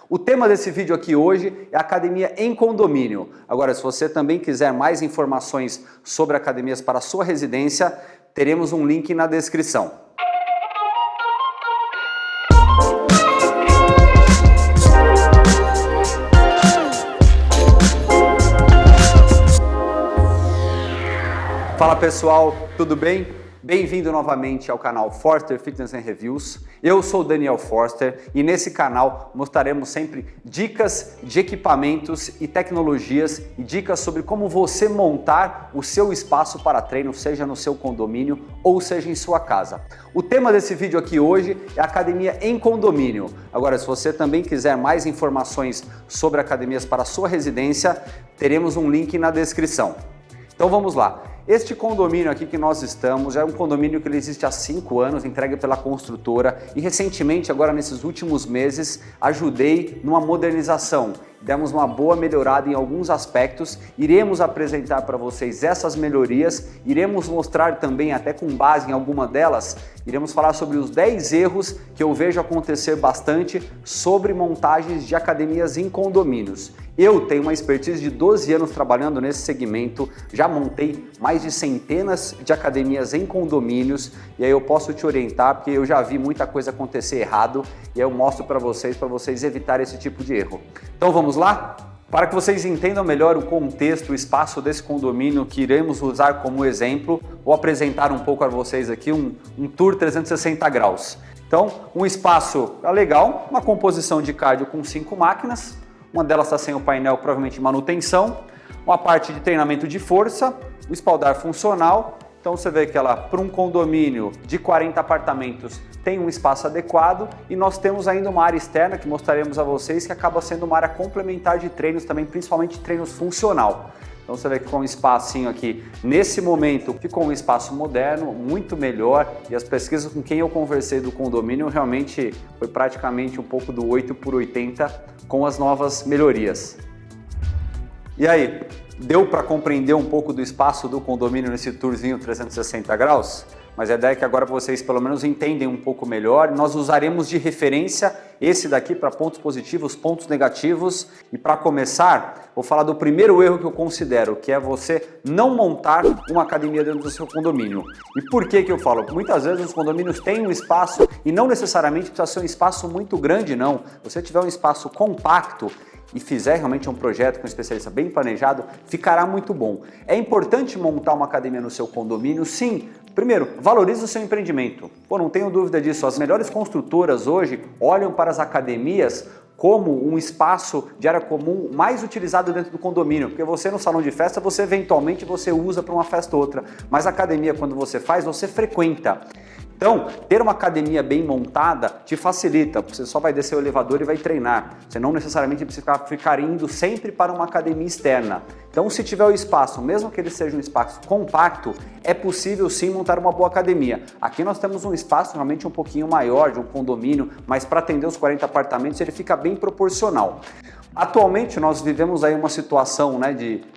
O tema desse vídeo aqui hoje é academia em condomínio. Agora, se você também quiser mais informações sobre academias para a sua residência, teremos um link na descrição. Fala pessoal, tudo bem? Bem-vindo novamente ao canal Forster Fitness and Reviews. Eu sou o Daniel Forster e nesse canal mostraremos sempre dicas de equipamentos e tecnologias e dicas sobre como você montar o seu espaço para treino, seja no seu condomínio ou seja em sua casa. O tema desse vídeo aqui hoje é academia em condomínio. Agora, se você também quiser mais informações sobre academias para a sua residência, teremos um link na descrição. Então vamos lá. Este condomínio aqui que nós estamos é um condomínio que ele existe há 5 anos, entregue pela construtora e recentemente, agora nesses últimos meses, ajudei numa modernização. Demos uma boa melhorada em alguns aspectos, iremos apresentar para vocês essas melhorias, iremos mostrar também, até com base em alguma delas, iremos falar sobre os 10 erros que eu vejo acontecer bastante sobre montagens de academias em condomínios. Eu tenho uma expertise de 12 anos trabalhando nesse segmento, já montei mais de centenas de academias em condomínios e aí eu posso te orientar porque eu já vi muita coisa acontecer errado e aí eu mostro para vocês evitarem esse tipo de erro. Então vamos lá? Para que vocês entendam melhor o contexto, o espaço desse condomínio que iremos usar como exemplo, vou apresentar um pouco a vocês aqui um tour 360 graus. Então, um espaço legal, uma composição de cardio com 5 máquinas, uma delas está sem o painel, provavelmente manutenção, uma parte de treinamento de força, o espaldar funcional. Então você vê que ela, para um condomínio de 40 apartamentos, tem um espaço adequado e nós temos ainda uma área externa que mostraremos a vocês que acaba sendo uma área complementar de treinos também, principalmente treinos funcional. Então você vê que ficou um espacinho aqui, nesse momento ficou um espaço moderno, muito melhor e as pesquisas com quem eu conversei do condomínio realmente foi praticamente um pouco do 8x80 com as novas melhorias. E aí, deu para compreender um pouco do espaço do condomínio nesse tourzinho 360 graus? Mas a ideia é que agora vocês pelo menos entendem um pouco melhor. Nós usaremos de referência esse daqui para pontos positivos, pontos negativos. E para começar, vou falar do primeiro erro que eu considero, que é você não montar uma academia dentro do seu condomínio. E por que eu falo? Muitas vezes os condomínios têm um espaço e não necessariamente precisa ser um espaço muito grande, não. Se você tiver um espaço compacto e fizer realmente um projeto com um especialista bem planejado, ficará muito bom. É importante montar uma academia no seu condomínio? Sim. Primeiro, valorize o seu empreendimento. Pô, não tenho dúvida disso. As melhores construtoras hoje olham para as academias como um espaço de área comum mais utilizado dentro do condomínio, porque você no salão de festa, você eventualmente usa para uma festa ou outra, mas a academia quando você faz, você frequenta. Então, ter uma academia bem montada te facilita, você só vai descer o elevador e vai treinar. Você não necessariamente precisa ficar indo sempre para uma academia externa. Então, se tiver o espaço, mesmo que ele seja um espaço compacto, é possível sim montar uma boa academia. Aqui nós temos um espaço realmente um pouquinho maior, de um condomínio, mas para atender os 40 apartamentos ele fica bem proporcional. Atualmente nós vivemos aí uma situação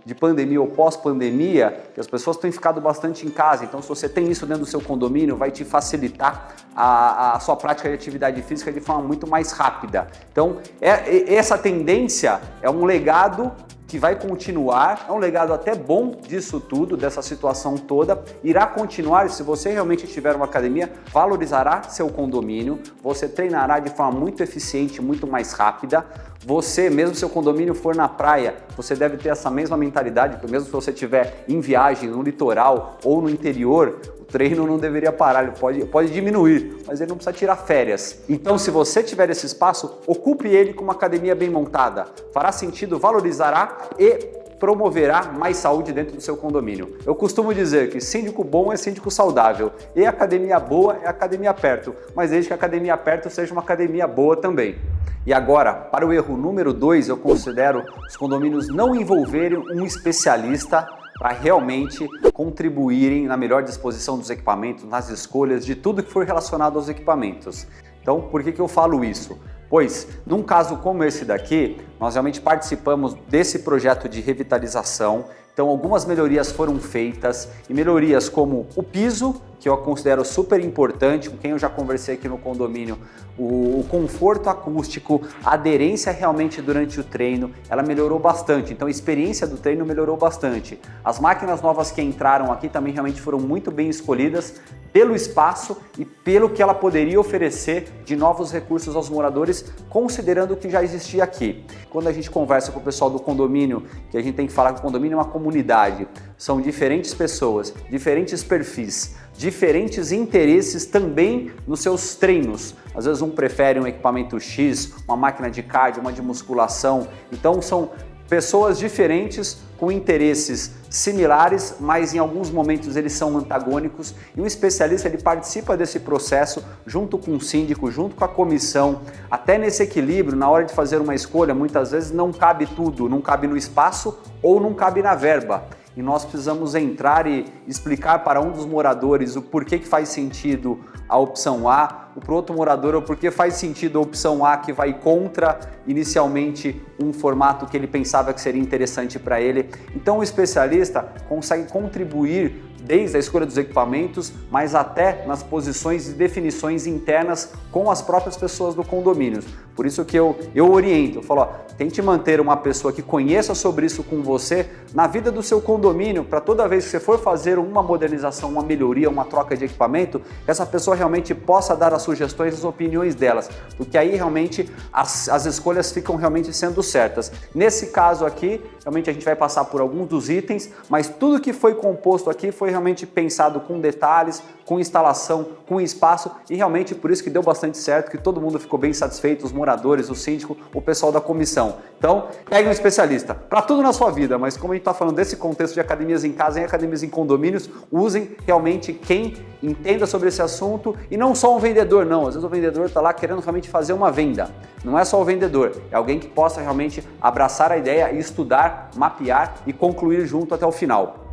de pandemia ou pós-pandemia, que as pessoas têm ficado bastante em casa, então se você tem isso dentro do seu condomínio, vai te facilitar a sua prática de atividade física de forma muito mais rápida. Então essa tendência é um legado que vai continuar, é um legado até bom disso tudo, dessa situação toda, irá continuar. Se você realmente tiver uma academia, valorizará seu condomínio, você treinará de forma muito eficiente, muito mais rápida. Você, mesmo se seu condomínio for na praia, você deve ter essa mesma mentalidade, porque mesmo se você estiver em viagem no litoral ou no interior, o treino não deveria parar, ele pode diminuir, mas ele não precisa tirar férias. Então, se você tiver esse espaço, ocupe ele com uma academia bem montada. Fará sentido, valorizará e promoverá mais saúde dentro do seu condomínio. Eu costumo dizer que síndico bom é síndico saudável e academia boa é academia perto, mas desde que a academia perto seja uma academia boa também. E agora, para o erro número 2, eu considero os condomínios não envolverem um especialista para realmente contribuírem na melhor disposição dos equipamentos, nas escolhas de tudo que for relacionado aos equipamentos. Então, por que eu falo isso? Pois, num caso como esse daqui, nós realmente participamos desse projeto de revitalização. Então, algumas melhorias foram feitas e melhorias como o piso que eu considero super importante, com quem eu já conversei aqui no condomínio, o conforto acústico, a aderência realmente durante o treino, ela melhorou bastante, então a experiência do treino melhorou bastante. As máquinas novas que entraram aqui também realmente foram muito bem escolhidas pelo espaço e pelo que ela poderia oferecer de novos recursos aos moradores, considerando o que já existia aqui. Quando a gente conversa com o pessoal do condomínio, que a gente tem que falar que o condomínio é uma comunidade, são diferentes pessoas, diferentes perfis, diferentes interesses também nos seus treinos. Às vezes um prefere um equipamento X, uma máquina de cardio, uma de musculação. Então são pessoas diferentes com interesses similares, mas em alguns momentos eles são antagônicos, e um especialista ele participa desse processo junto com o síndico, junto com a comissão, até nesse equilíbrio, na hora de fazer uma escolha, muitas vezes não cabe tudo, não cabe no espaço ou não cabe na verba. E nós precisamos entrar e explicar para um dos moradores o porquê que faz sentido a opção A, para o outro morador o porquê faz sentido a opção A, que vai contra inicialmente um formato que ele pensava que seria interessante para ele. Então o especialista consegue contribuir desde a escolha dos equipamentos, mas até nas posições e definições internas com as próprias pessoas do condomínio. Por isso que eu oriento, eu falo, ó, tente manter uma pessoa que conheça sobre isso com você na vida do seu condomínio, para toda vez que você for fazer uma modernização, uma melhoria, uma troca de equipamento, essa pessoa realmente possa dar as sugestões, as opiniões delas, porque aí realmente as escolhas ficam realmente sendo certas. Nesse caso aqui, realmente a gente vai passar por alguns dos itens, mas tudo que foi composto aqui foi realmente pensado com detalhes, com instalação, com espaço, e realmente por isso que deu bastante certo, que todo mundo ficou bem satisfeito, os moradores, o síndico, o pessoal da comissão. Então, pegue um especialista para tudo na sua vida, mas como a gente está falando desse contexto de academias em casa e academias em condomínios, usem realmente quem entenda sobre esse assunto, e não só um vendedor, não. Às vezes o vendedor está lá querendo realmente fazer uma venda. Não é só o vendedor, é alguém que possa realmente abraçar a ideia e estudar, mapear e concluir junto até o final.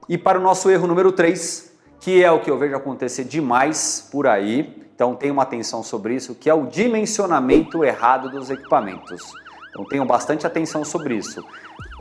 E para o nosso erro número 3, que é o que eu vejo acontecer demais por aí, então tenham uma atenção sobre isso, que é o dimensionamento errado dos equipamentos. Então tenham bastante atenção sobre isso.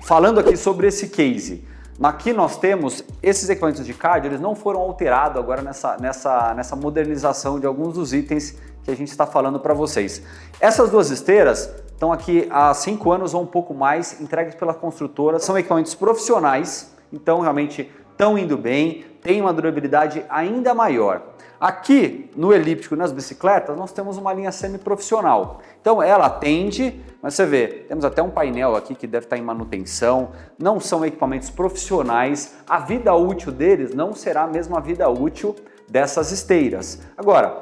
Falando aqui sobre esse case, aqui nós temos esses equipamentos de cardio, eles não foram alterados agora nessa modernização de alguns dos itens que a gente está falando para vocês. Essas duas esteiras estão aqui há 5 anos ou um pouco mais, entregues pela construtora, são equipamentos profissionais, então realmente estão indo bem, tem uma durabilidade ainda maior. Aqui no elíptico e nas bicicletas nós temos uma linha semi-profissional. Então ela atende, mas você vê, temos até um painel aqui que deve estar em manutenção, não são equipamentos profissionais, a vida útil deles não será a mesma vida útil dessas esteiras. Agora,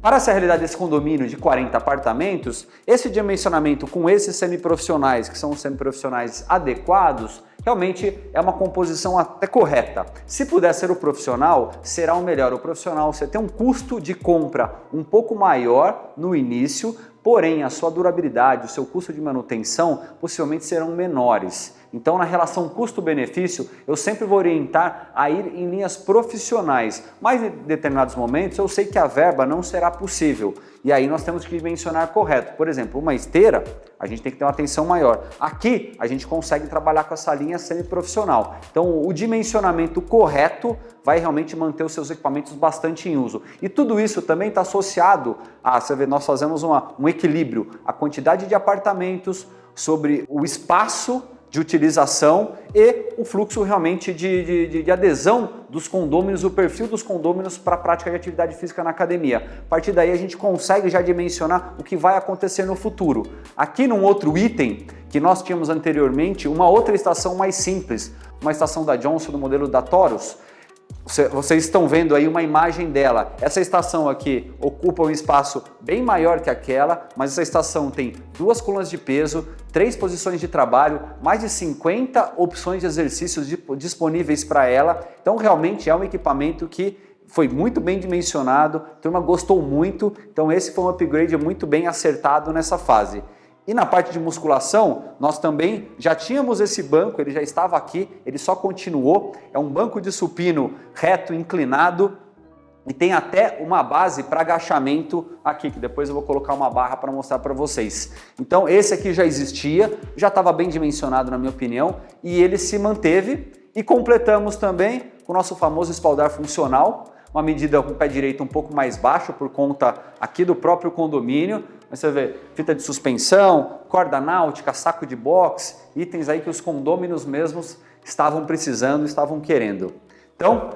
para essa realidade desse condomínio de 40 apartamentos, esse dimensionamento com esses semiprofissionais, que são os semiprofissionais adequados, realmente é uma composição até correta. Se puder ser o profissional, será o melhor. O profissional, você tem um custo de compra um pouco maior no início, porém a sua durabilidade, o seu custo de manutenção possivelmente serão menores. Então, na relação custo-benefício, eu sempre vou orientar a ir em linhas profissionais, mas em determinados momentos eu sei que a verba não será possível. E aí nós temos que dimensionar correto. Por exemplo, uma esteira, a gente tem que ter uma atenção maior. Aqui, a gente consegue trabalhar com essa linha semi-profissional. Então, o dimensionamento correto vai realmente manter os seus equipamentos bastante em uso. E tudo isso também está associado a, você vê, nós fazemos um equilíbrio, a quantidade de apartamentos sobre o espaço de utilização e o fluxo realmente de adesão dos condôminos, o perfil dos condôminos para a prática de atividade física na academia. A partir daí a gente consegue já dimensionar o que vai acontecer no futuro. Aqui num outro item que nós tínhamos anteriormente, uma outra estação mais simples, uma estação da Johnson do modelo da Taurus. Vocês estão vendo aí uma imagem dela. Essa estação aqui ocupa um espaço bem maior que aquela, mas essa estação tem 2 colunas de peso, 3 posições de trabalho, mais de 50 opções de exercícios disponíveis para ela. Então realmente é um equipamento que foi muito bem dimensionado, a turma gostou muito, então esse foi um upgrade muito bem acertado nessa fase. E na parte de musculação, nós também já tínhamos esse banco, ele já estava aqui, ele só continuou. É um banco de supino reto, inclinado, e tem até uma base para agachamento aqui, que depois eu vou colocar uma barra para mostrar para vocês. Então esse aqui já existia, já estava bem dimensionado na minha opinião, e ele se manteve. E completamos também com o nosso famoso espaldar funcional, uma medida com o pé direito um pouco mais baixo por conta aqui do próprio condomínio. Mas você vê fita de suspensão, corda náutica, saco de boxe, itens aí que os condôminos mesmos estavam precisando, estavam querendo. Então,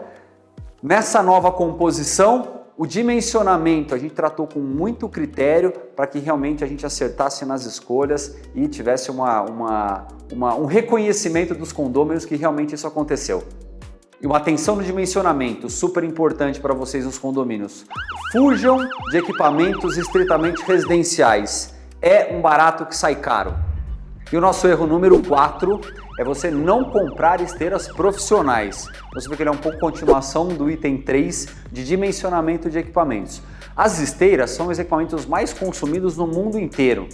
nessa nova composição, o dimensionamento a gente tratou com muito critério para que realmente a gente acertasse nas escolhas e tivesse um reconhecimento dos condôminos que realmente isso aconteceu. E uma atenção no dimensionamento, super importante para vocês nos condomínios. Fujam de equipamentos estritamente residenciais. É um barato que sai caro. E o nosso erro número 4 é você não comprar esteiras profissionais. Você vê que ele é um pouco continuação do item 3 de dimensionamento de equipamentos. As esteiras são os equipamentos mais consumidos no mundo inteiro.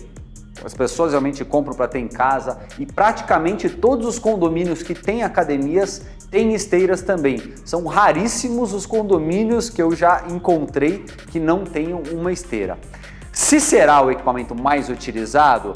As pessoas realmente compram para ter em casa e praticamente todos os condomínios que têm academias têm esteiras também. São raríssimos os condomínios que eu já encontrei que não tenham uma esteira. Se será o equipamento mais utilizado,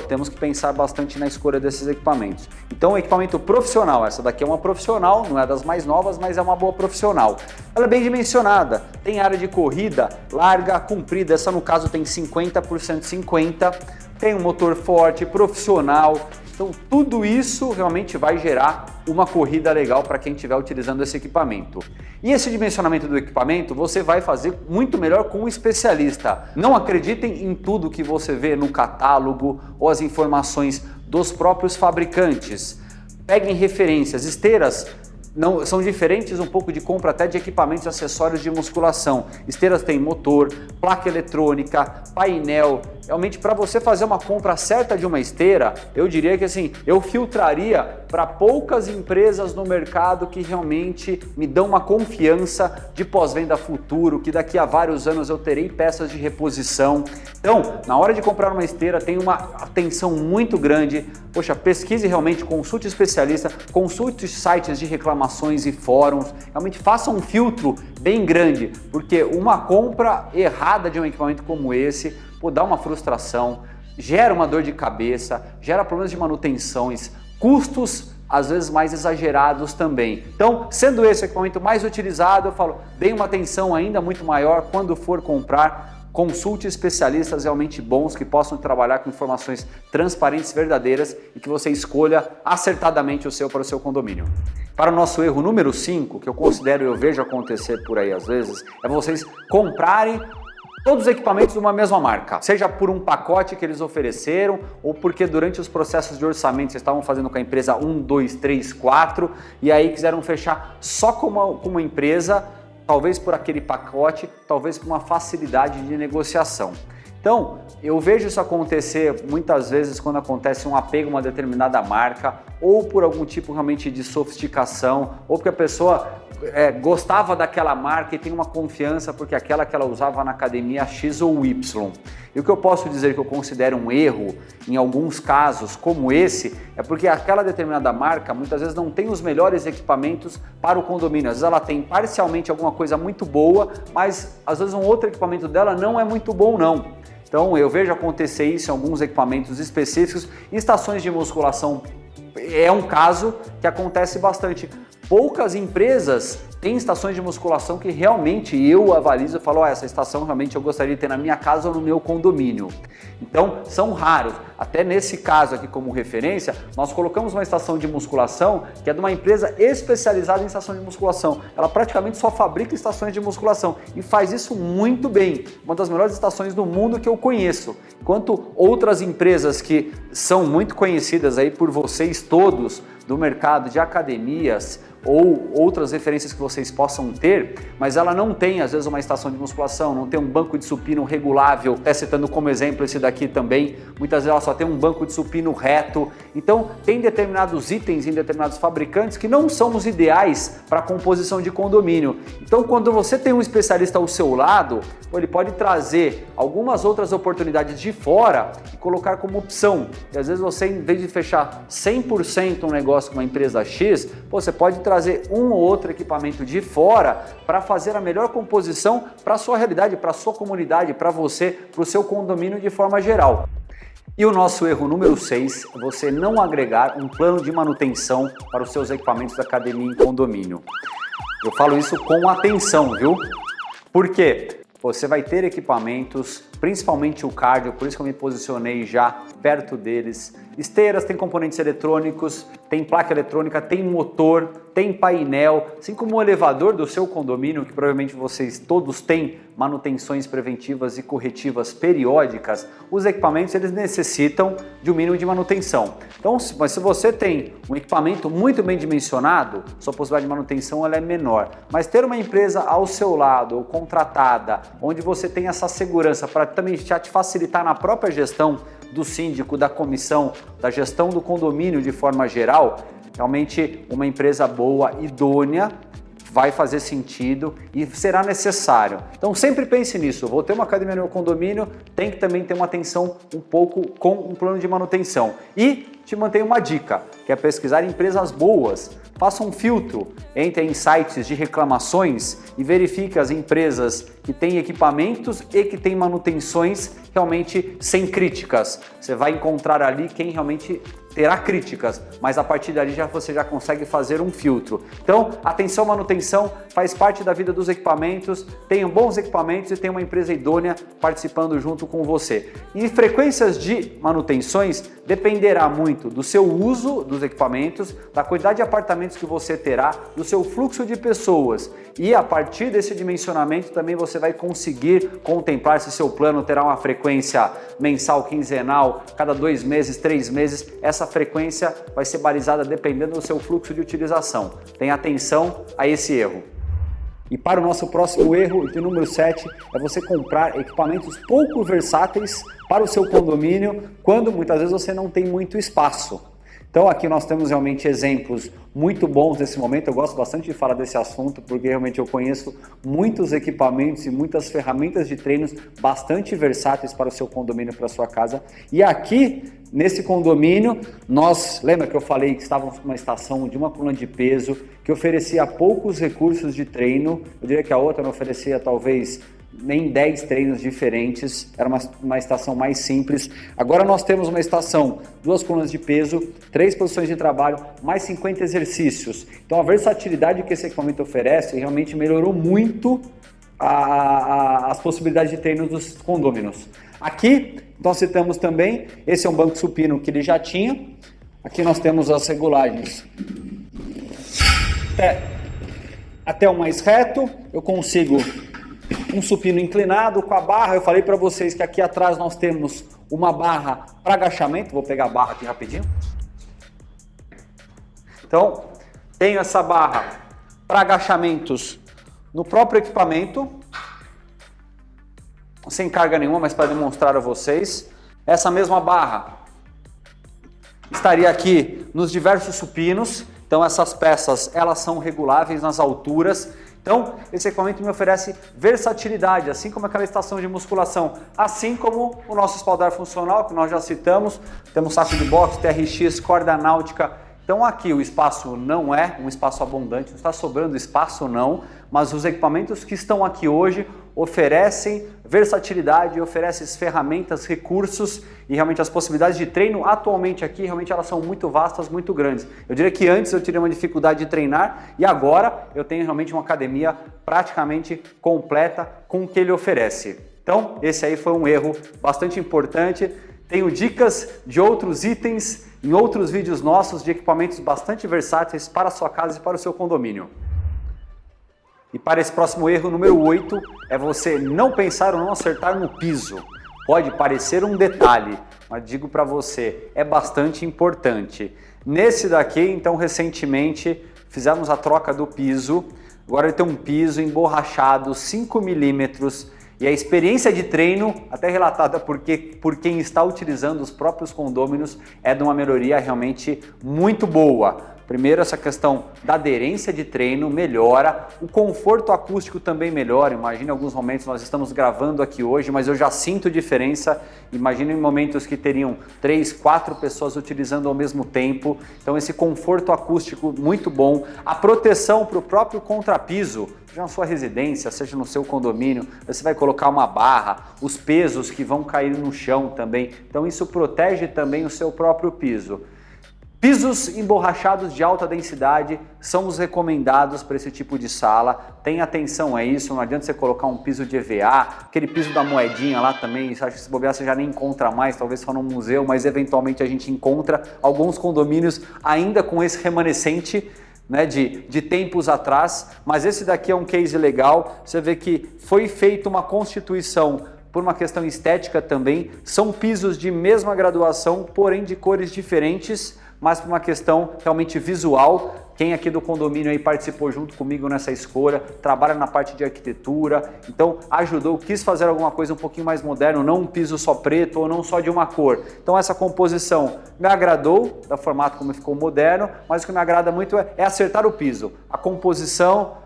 temos que pensar bastante na escolha desses equipamentos. Então, o equipamento profissional, essa daqui é uma profissional, não é das mais novas, mas é uma boa profissional. Ela é bem dimensionada, tem área de corrida larga, comprida, essa no caso tem 50 por 150, tem um motor forte, profissional. Então, tudo isso realmente vai gerar uma corrida legal para quem estiver utilizando esse equipamento. E esse dimensionamento do equipamento você vai fazer muito melhor com um especialista. Não acreditem em tudo que você vê no catálogo ou as informações dos próprios fabricantes. Peguem referências, esteiras são diferentes um pouco de compra até de equipamentos e acessórios de musculação. Esteiras têm motor, placa eletrônica, painel. Realmente, para você fazer uma compra certa de uma esteira, eu diria que assim, eu filtraria para poucas empresas no mercado que realmente me dão uma confiança de pós-venda futuro, que daqui a vários anos eu terei peças de reposição. Então, na hora de comprar uma esteira, tenha uma atenção muito grande. Poxa, pesquise realmente, consulte especialista, consulte sites de reclamações e fóruns, realmente faça um filtro bem grande, porque uma compra errada de um equipamento como esse dá uma frustração, gera uma dor de cabeça, gera problemas de manutenções, custos às vezes mais exagerados também. Então, sendo esse o equipamento mais utilizado, eu falo, dê uma atenção ainda muito maior quando for comprar. Consulte especialistas realmente bons que possam trabalhar com informações transparentes, verdadeiras e que você escolha acertadamente o seu para o seu condomínio. Para o nosso erro número 5, que eu considero e eu vejo acontecer por aí às vezes, é vocês comprarem todos os equipamentos de uma mesma marca, seja por um pacote que eles ofereceram ou porque durante os processos de orçamento vocês estavam fazendo com a empresa 1, 2, 3, 4 e aí quiseram fechar só com uma empresa, talvez por aquele pacote, talvez por uma facilidade de negociação. Então, eu vejo isso acontecer muitas vezes quando acontece um apego a uma determinada marca ou por algum tipo realmente de sofisticação ou porque a pessoa gostava daquela marca e tem uma confiança porque aquela que ela usava na academia X ou Y. E o que eu posso dizer que eu considero um erro em alguns casos como esse é porque aquela determinada marca muitas vezes não tem os melhores equipamentos para o condomínio. Às vezes ela tem parcialmente alguma coisa muito boa, mas às vezes um outro equipamento dela não é muito bom não. Então eu vejo acontecer isso em alguns equipamentos específicos. Estações de musculação é um caso que acontece bastante. Poucas empresas têm estações de musculação que realmente eu avalizo e falo, essa estação realmente eu gostaria de ter na minha casa ou no meu condomínio. Então, são raros. Até nesse caso aqui como referência, nós colocamos uma estação de musculação que é de uma empresa especializada em estação de musculação. Ela praticamente só fabrica estações de musculação e faz isso muito bem. Uma das melhores estações do mundo que eu conheço. Enquanto outras empresas que são muito conhecidas aí por vocês todos do mercado de academias ou outras referências que vocês possam ter, mas ela não tem às vezes uma estação de musculação, não tem um banco de supino regulável, até citando como exemplo esse daqui também, muitas vezes ela só tem um banco de supino reto, então tem determinados itens em determinados fabricantes que não são os ideais para a composição de condomínio. Então quando você tem um especialista ao seu lado, ele pode trazer algumas outras oportunidades de fora e colocar como opção, e às vezes você em vez de fechar 100% um negócio com uma empresa X, você pode trazer um ou outro equipamento de fora para fazer a melhor composição para a sua realidade, para a sua comunidade, para você, para o seu condomínio de forma geral. E o nosso erro número 6 é você não agregar um plano de manutenção para os seus equipamentos da academia em condomínio. Eu falo isso com atenção, viu? Por quê? Você vai ter equipamentos, principalmente o cardio, por isso que eu me posicionei já perto deles. Esteiras, tem componentes eletrônicos, tem placa eletrônica, tem motor, tem painel, assim como o elevador do seu condomínio, que provavelmente vocês todos têm manutenções preventivas e corretivas periódicas. Os equipamentos eles necessitam de um mínimo de manutenção. Então, se você tem um equipamento muito bem dimensionado, sua possibilidade de manutenção ela é menor. Mas ter uma empresa ao seu lado, ou contratada, onde você tem essa segurança para também já te facilitar na própria gestão do síndico, da comissão, da gestão do condomínio de forma geral, realmente uma empresa boa, idônea, vai fazer sentido e será necessário. Então sempre pense nisso, vou ter uma academia no meu condomínio, tem que também ter uma atenção um pouco com um plano de manutenção. E te mantenho uma dica, que é pesquisar empresas boas. Faça um filtro, entre em sites de reclamações e verifique as empresas que têm equipamentos e que têm manutenções realmente sem críticas. Você vai encontrar ali quem realmente terá críticas, mas a partir dali você já consegue fazer um filtro. Então, atenção, manutenção faz parte da vida dos equipamentos, tenham bons equipamentos e tenha uma empresa idônea participando junto com você. E frequências de manutenções dependerá muito do seu uso dos equipamentos, da quantidade de apartamentos que você terá, do seu fluxo de pessoas e a partir desse dimensionamento também você vai conseguir contemplar se seu plano terá uma frequência mensal, quinzenal, cada 2 meses, 3 meses. Essa frequência vai ser balizada dependendo do seu fluxo de utilização. Tenha atenção a esse erro. E para o nosso próximo erro, o número 7, é você comprar equipamentos pouco versáteis para o seu condomínio quando muitas vezes você não tem muito espaço. Então aqui nós temos realmente exemplos muito bons nesse momento, eu gosto bastante de falar desse assunto porque realmente eu conheço muitos equipamentos e muitas ferramentas de treinos bastante versáteis para o seu condomínio, para a sua casa. E aqui nesse condomínio, lembra que eu falei que estávamos com uma estação de uma coluna de peso que oferecia poucos recursos de treino, eu diria que a outra não oferecia talvez nem 10 treinos diferentes, era uma estação mais simples. Agora nós temos uma estação, 2 colunas de peso, 3 posições de trabalho, mais 50 exercícios. Então a versatilidade que esse equipamento oferece realmente melhorou muito as possibilidades de treino dos condôminos. Aqui nós citamos também, esse é um banco supino que ele já tinha. Aqui nós temos as regulagens até o mais reto, eu consigo um supino inclinado com a barra. Eu falei para vocês que aqui atrás nós temos uma barra para agachamento. Vou pegar a barra aqui rapidinho. Então, tenho essa barra para agachamentos no próprio equipamento, sem carga nenhuma, mas para demonstrar a vocês. Essa mesma barra estaria aqui nos diversos supinos. Então essas peças, elas são reguláveis nas alturas. Então, esse equipamento me oferece versatilidade, assim como aquela estação de musculação, assim como o nosso espaldar funcional, que nós já citamos, temos saco de boxe, TRX, corda náutica. Então aqui o espaço não é um espaço abundante, não está sobrando espaço não, mas os equipamentos que estão aqui hoje oferecem versatilidade, oferecem ferramentas, recursos e realmente as possibilidades de treino atualmente aqui, realmente elas são muito vastas, muito grandes. Eu diria que antes eu teria uma dificuldade de treinar e agora eu tenho realmente uma academia praticamente completa com o que ele oferece. Então esse aí foi um erro bastante importante. Tenho dicas de outros itens em outros vídeos nossos de equipamentos bastante versáteis para a sua casa e para o seu condomínio. E para esse próximo erro, número 8, é você não pensar ou não acertar no piso. Pode parecer um detalhe, mas digo para você, é bastante importante. Nesse daqui, então, recentemente, fizemos a troca do piso. Agora ele tem um piso emborrachado, 5 milímetros. E a experiência de treino, até relatada por quem está utilizando os próprios condôminos, é de uma melhoria realmente muito boa. Primeiro, essa questão da aderência de treino melhora, o conforto acústico também melhora. Imagine em alguns momentos, nós estamos gravando aqui hoje, mas eu já sinto diferença. Imagine em momentos que teriam 3, 4 pessoas utilizando ao mesmo tempo. Então esse conforto acústico muito bom. A proteção para o próprio contrapiso, seja na sua residência, seja no seu condomínio, você vai colocar uma barra, os pesos que vão cair no chão também. Então isso protege também o seu próprio piso. Pisos emborrachados de alta densidade são os recomendados para esse tipo de sala. Tenha atenção a isso, não adianta você colocar um piso de EVA, aquele piso da moedinha lá também, acho que se bobear você já nem encontra mais, talvez só no museu, mas eventualmente a gente encontra alguns condomínios ainda com esse remanescente, né, de tempos atrás, mas esse daqui é um case legal. Você vê que foi feita uma constituição por uma questão estética também, são pisos de mesma graduação, porém de cores diferentes, mas por uma questão realmente visual. Quem aqui do condomínio aí participou junto comigo nessa escolha, trabalha na parte de arquitetura, então ajudou, quis fazer alguma coisa um pouquinho mais moderno, não um piso só preto ou não só de uma cor. Então essa composição me agradou, da formato como ficou moderno, mas o que me agrada muito é acertar o piso, a composição,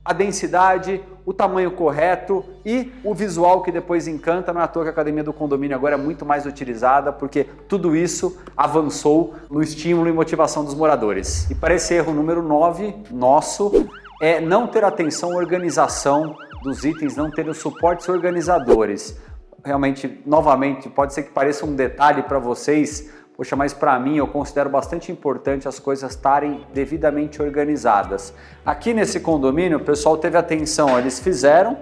a densidade, o tamanho correto e o visual que depois encanta. Não é à toa que a academia do condomínio agora é muito mais utilizada, porque tudo isso avançou no estímulo e motivação dos moradores. E para esse erro número 9, nosso, é não ter atenção à organização dos itens, não ter os suportes organizadores. Realmente, novamente, pode ser que pareça um detalhe para vocês, poxa, mas para mim eu considero bastante importante as coisas estarem devidamente organizadas. Aqui nesse condomínio o pessoal teve atenção, eles fizeram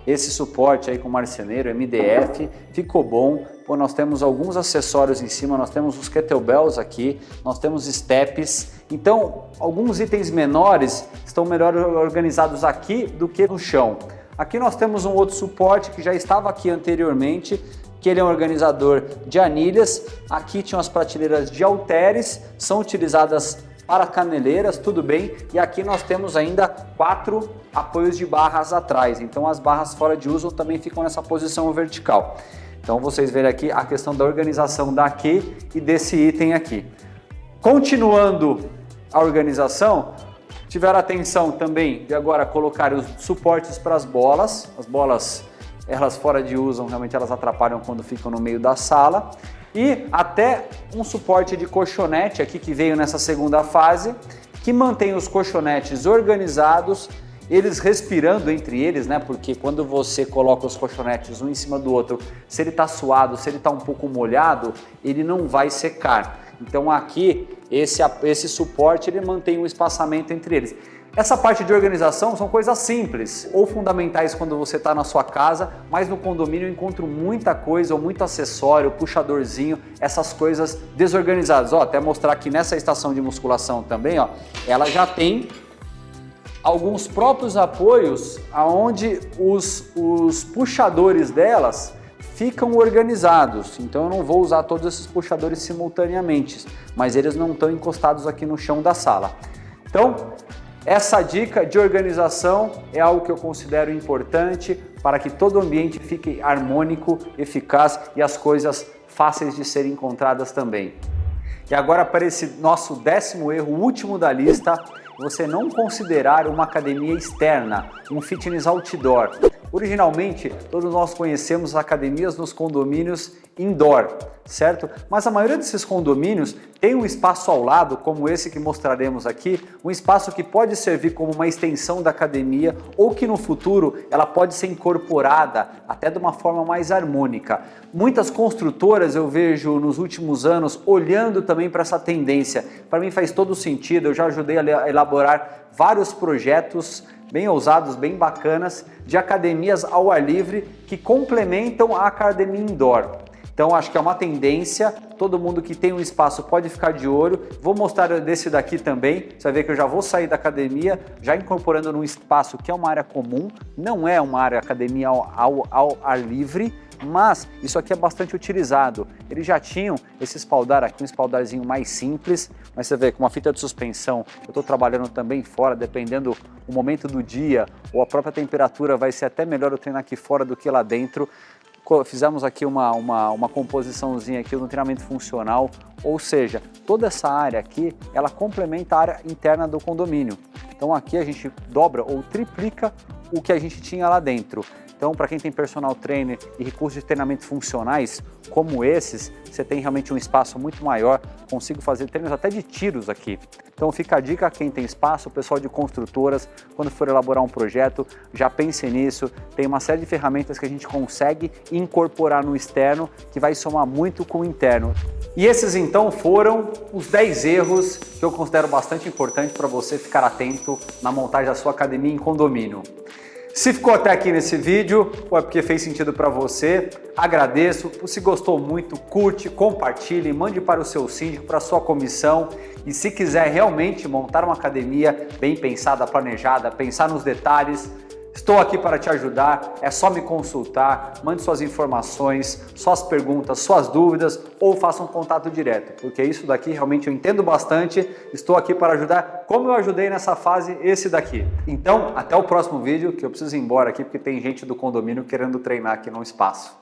esse suporte aí com marceneiro, MDF, ficou bom. Pô, nós temos alguns acessórios em cima, nós temos os kettlebells aqui, nós temos steps. Então, alguns itens menores estão melhor organizados aqui do que no chão. Aqui nós temos um outro suporte que já estava aqui anteriormente, que ele é um organizador de anilhas. Aqui tinham as prateleiras de halteres, são utilizadas para caneleiras, tudo bem. E aqui nós temos ainda 4 apoios de barras atrás, então as barras fora de uso também ficam nessa posição vertical. Então vocês verem aqui a questão da organização daqui e desse item aqui. Continuando a organização, tiveram atenção também de agora colocar os suportes para as bolas elas fora de uso, realmente elas atrapalham quando ficam no meio da sala. E até um suporte de colchonete aqui que veio nessa segunda fase, que mantém os colchonetes organizados, eles respirando entre eles, né? Porque quando você coloca os colchonetes um em cima do outro, se ele está suado, se ele está um pouco molhado, ele não vai secar. Então aqui, esse suporte, ele mantém um espaçamento entre eles. Essa parte de organização são coisas simples ou fundamentais quando você está na sua casa, mas no condomínio eu encontro muita coisa, ou muito acessório, puxadorzinho, essas coisas desorganizadas. Ó, até mostrar aqui nessa estação de musculação também, ó, ela já tem alguns próprios apoios aonde os puxadores delas ficam organizados. Então eu não vou usar todos esses puxadores simultaneamente, mas eles não estão encostados aqui no chão da sala. Então, essa dica de organização é algo que eu considero importante para que todo o ambiente fique harmônico, eficaz e as coisas fáceis de serem encontradas também. E agora para esse nosso 10º erro, último da lista, você não considerar uma academia externa, um fitness outdoor. Originalmente, todos nós conhecemos academias nos condomínios indoor, certo? Mas a maioria desses condomínios tem um espaço ao lado, como esse que mostraremos aqui, um espaço que pode servir como uma extensão da academia ou que no futuro ela pode ser incorporada até de uma forma mais harmônica. Muitas construtoras eu vejo nos últimos anos olhando também para essa tendência. Para mim faz todo sentido, eu já ajudei a elaborar vários projetos bem ousados, bem bacanas, de academias ao ar livre que complementam a academia indoor. Então acho que é uma tendência, todo mundo que tem um espaço pode ficar de olho. Vou mostrar desse daqui também, você vai ver que eu já vou sair da academia, já incorporando num espaço que é uma área comum, não é uma área academia ao ar livre, mas isso aqui é bastante utilizado. Eles já tinham esse espaldar aqui, um espaldarzinho mais simples, mas você vê com uma fita de suspensão, eu estou trabalhando também fora, dependendo do momento do dia ou a própria temperatura, vai ser até melhor eu treinar aqui fora do que lá dentro. fizemos aqui uma composiçãozinha aqui no treinamento funcional, ou seja, toda essa área aqui, ela complementa a área interna do condomínio. Então aqui a gente dobra ou triplica o que a gente tinha lá dentro. Então, para quem tem personal trainer e recursos de treinamento funcionais como esses, você tem realmente um espaço muito maior, consigo fazer treinos até de tiros aqui. Então fica a dica a quem tem espaço, o pessoal de construtoras, quando for elaborar um projeto, já pense nisso. Tem uma série de ferramentas que a gente consegue incorporar no externo, que vai somar muito com o interno. E esses então foram os 10 erros que eu considero bastante importante para você ficar atento na montagem da sua academia em condomínio. Se ficou até aqui nesse vídeo, ou é porque fez sentido para você, agradeço. Se gostou muito, curte, compartilhe, mande para o seu síndico, para a sua comissão. E se quiser realmente montar uma academia bem pensada, planejada, pensar nos detalhes, estou aqui para te ajudar, é só me consultar, mande suas informações, suas perguntas, suas dúvidas ou faça um contato direto, porque isso daqui realmente eu entendo bastante, estou aqui para ajudar como eu ajudei nessa fase esse daqui. Então, até o próximo vídeo, que eu preciso ir embora aqui porque tem gente do condomínio querendo treinar aqui no espaço.